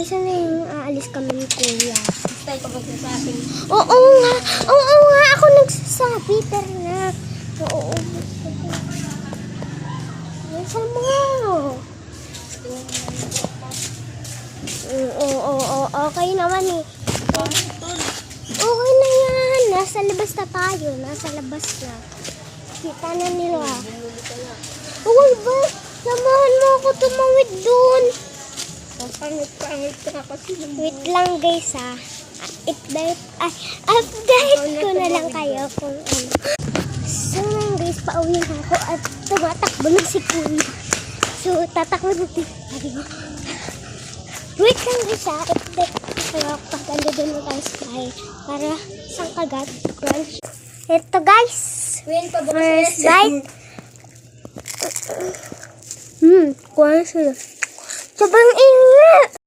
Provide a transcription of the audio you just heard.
Bilisan na yung aalis kami ni Kuya. Tayo ka magsasabi. Oo nga. Ako nagsasabi. Pero na. Oo. Bilisan mo nga. Okay naman eh. Okay na yan. Nasa labas na tayo. Nasa labas na. Kita na nila. Uy, ba? Samahan mo ako tumawid dun. Pangit ka kasi. Wait lang guys ha. Update ko na lang kayo kung ano. So ngayon guys, pauwi na ako at tumatakbo na si Kuya. So tatakbo natin. Wait lang guys ha. Update ko kayo pag ando doon na tayo sa bahay. Para isang kagat. Crunch. Ito guys. First bite. Kuha sila. Sobrang ingat.